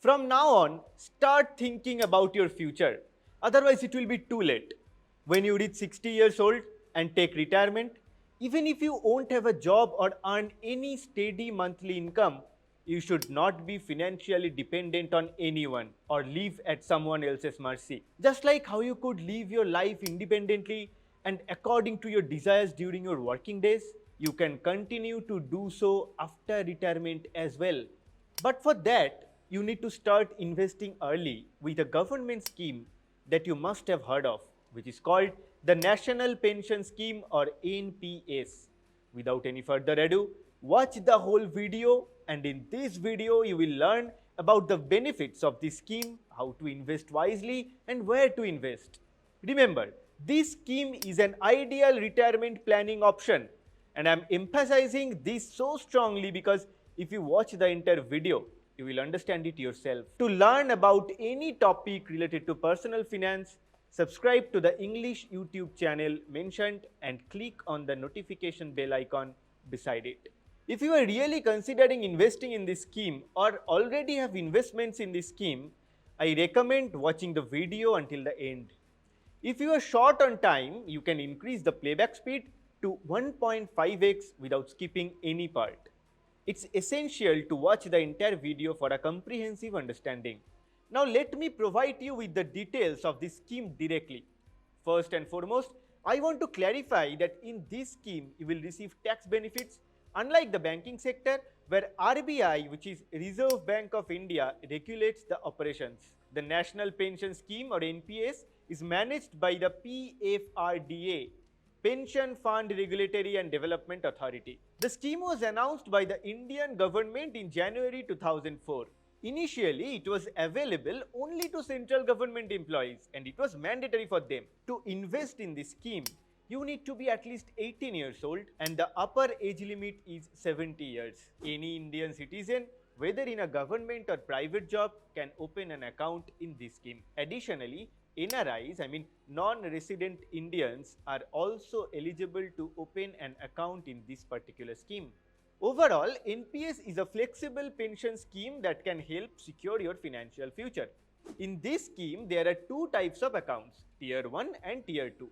From now on, start thinking about your future. Otherwise, it will be too late. When you reach 60 years old and take retirement, even if you won't have a job or earn any steady monthly income, you should not be financially dependent on anyone or live at someone else's mercy. Just like how you could live your life independently and according to your desires during your working days, you can continue to do so after retirement as well. But for that, you need to start investing early with a government scheme that you must have heard of, which is called the National Pension Scheme or NPS. Without any further ado, watch the whole video, and in this video you will learn about the benefits of this scheme, how to invest wisely and where to invest. Remember, this scheme is an ideal retirement planning option, and I am emphasizing this so strongly because if you watch the entire video, you will understand it yourself. To learn about any topic related to personal finance, subscribe to the English YouTube channel mentioned and click on the notification bell icon beside it. If you are really considering investing in this scheme or already have investments in this scheme, I recommend watching the video until the end. If you are short on time, you can increase the playback speed to 1.5x without skipping any part. It's essential to watch the entire video for a comprehensive understanding. Now let me provide you with the details of this scheme directly. First and foremost, I want to clarify that in this scheme you will receive tax benefits unlike the banking sector where RBI, which is Reserve Bank of India, regulates the operations. The National Pension Scheme or NPS is managed by the PFRDA, Pension Fund Regulatory and Development Authority. The scheme was announced by the Indian government in January 2004. Initially, it was available only to central government employees and it was mandatory for them. To invest in this scheme, you need to be at least 18 years old and the upper age limit is 70 years. Any Indian citizen, whether in a government or private job, can open an account in this scheme. Additionally, NRIs, non-resident Indians, are also eligible to open an account in this particular scheme. Overall, NPS is a flexible pension scheme that can help secure your financial future. In this scheme, there are two types of accounts, Tier 1 and Tier 2.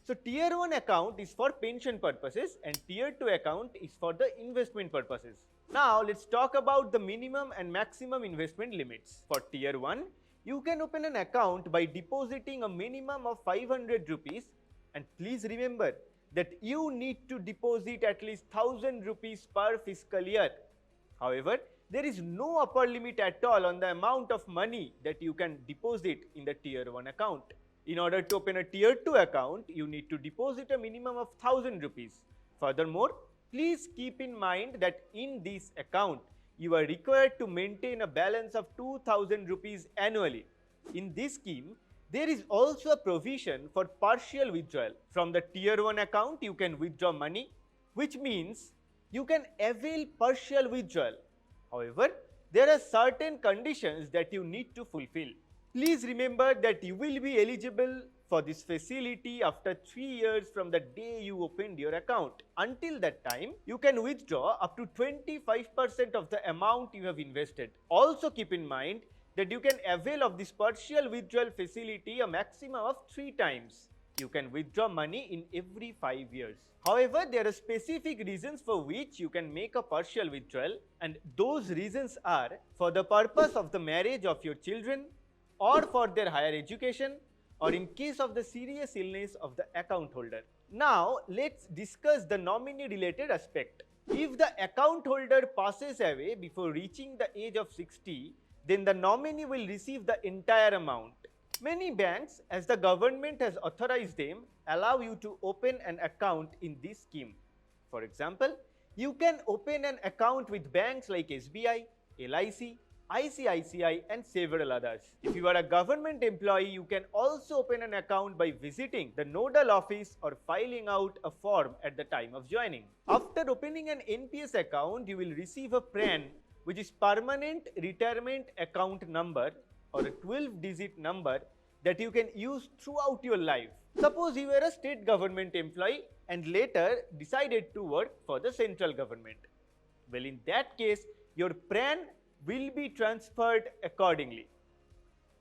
So, Tier 1 account is for pension purposes and Tier 2 account is for the investment purposes. Now, let's talk about the minimum and maximum investment limits. For Tier 1, you can open an account by depositing a minimum of 500 rupees, and please remember that you need to deposit at least 1000 rupees per fiscal year. However, there is no upper limit at all on the amount of money that you can deposit in the Tier 1 account. In order to open a Tier 2 account, you need to deposit a minimum of 1000 rupees. Furthermore, please keep in mind that in this account, you are required to maintain a balance of 2000 rupees annually. In this scheme, there is also a provision for partial withdrawal. From the Tier 1 account, you can withdraw money, which means you can avail partial withdrawal. However, there are certain conditions that you need to fulfill. Please remember that you will be eligible for this facility after 3 years from the day you opened your account. Until that time, you can withdraw up to 25% of the amount you have invested. Also keep in mind that you can avail of this partial withdrawal facility a maximum of 3 times. You can withdraw money in every 5 years. However, there are specific reasons for which you can make a partial withdrawal, and those reasons are for the purpose of the marriage of your children, or for their higher education, or in case of the serious illness of the account holder. Now, let's discuss the nominee related aspect. If the account holder passes away before reaching the age of 60, then the nominee will receive the entire amount. Many banks, as the government has authorized them, allow you to open an account in this scheme. For example, you can open an account with banks like SBI, LIC, ICICI and several others. If you are a government employee, you can also open an account by visiting the nodal office or filing out a form at the time of joining. After opening an NPS account, you will receive a PRAN, which is Permanent Retirement Account Number, or a 12-digit number that you can use throughout your life. Suppose you were a state government employee and later decided to work for the central government. Well, in that case, your PRAN will be transferred accordingly.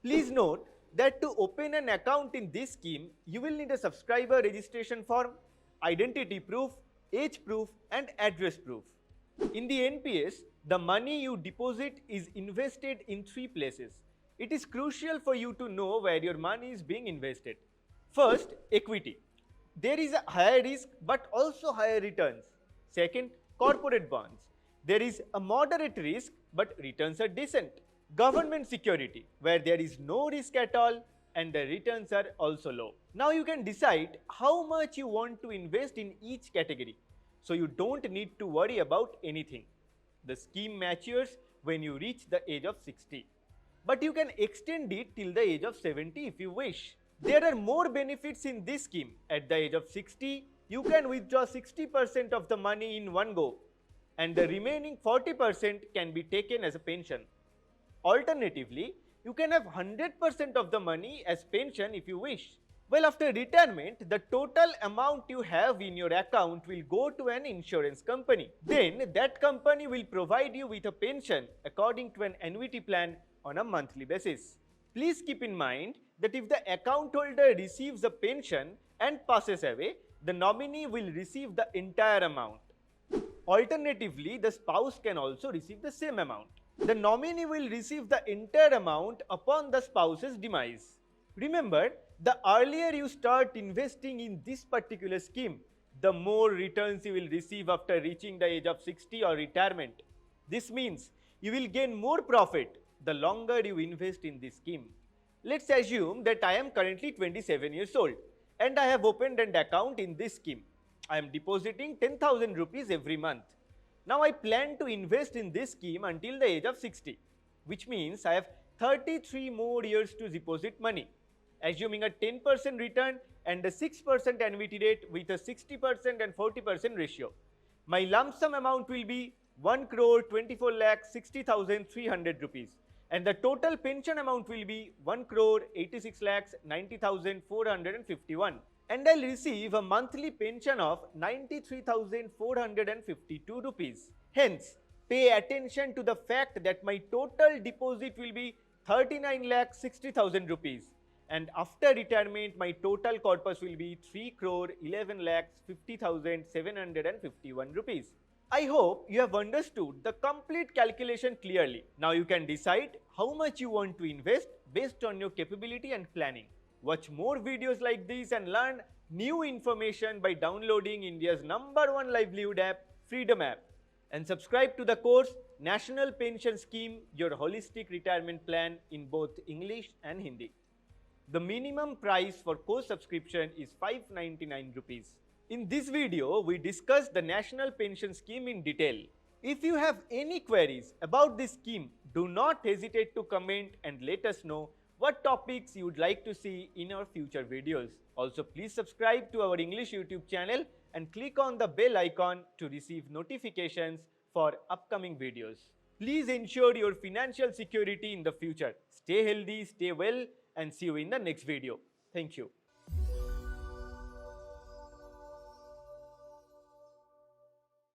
Please note that to open an account in this scheme, you will need a subscriber registration form, identity proof, age proof and address proof. In the NPS, the money you deposit is invested in 3 places. It is crucial for you to know where your money is being invested. First, equity. There is a higher risk but also higher returns. Second, corporate bonds. There is a moderate risk but returns are decent. Government security, where there is no risk at all and the returns are also low. Now you can decide how much you want to invest in each category, so you don't need to worry about anything. The scheme matures when you reach the age of 60. But you can extend it till the age of 70 if you wish. There are more benefits in this scheme. At the age of 60, you can withdraw 60% of the money in one go, and the remaining 40% can be taken as a pension. Alternatively, you can have 100% of the money as pension if you wish. Well, after retirement, the total amount you have in your account will go to an insurance company. Then that company will provide you with a pension according to an annuity plan on a monthly basis. Please keep in mind that if the account holder receives a pension and passes away, the nominee will receive the entire amount. Alternatively, the spouse can also receive the same amount. The nominee will receive the entire amount upon the spouse's demise. Remember, the earlier you start investing in this particular scheme, the more returns you will receive after reaching the age of 60 or retirement. This means you will gain more profit the longer you invest in this scheme. Let's assume that I am currently 27 years old and I have opened an account in this scheme. I am depositing 10,000 rupees every month. Now I plan to invest in this scheme until the age of 60, which means I have 33 more years to deposit money. Assuming a 10% return and a 6% annuity rate with a 60% and 40% ratio, my lump sum amount will be 1,24,60,300 rupees, and the total pension amount will be 1,86,90,451, and I'll receive a monthly pension of 93,452 rupees. Hence, pay attention to the fact that my total deposit will be 39,60,000 rupees, and after retirement my total corpus will be 3,11,50,751 rupees. I hope you have understood the complete calculation clearly. Now you can decide how much you want to invest based on your capability and planning. Watch more videos like this and learn new information by downloading India's #1 livelihood app, Freedom app. And subscribe to the course National Pension Scheme, your holistic retirement plan in both English and Hindi. The minimum price for course subscription is 599 rupees. In this video, we discussed the National Pension Scheme in detail. If you have any queries about this scheme, do not hesitate to comment and let us know what topics you would like to see in our future videos. Also, please subscribe to our English YouTube channel and click on the bell icon to receive notifications for upcoming videos. Please ensure your financial security in the future. Stay healthy, stay well, and see you in the next video. Thank you.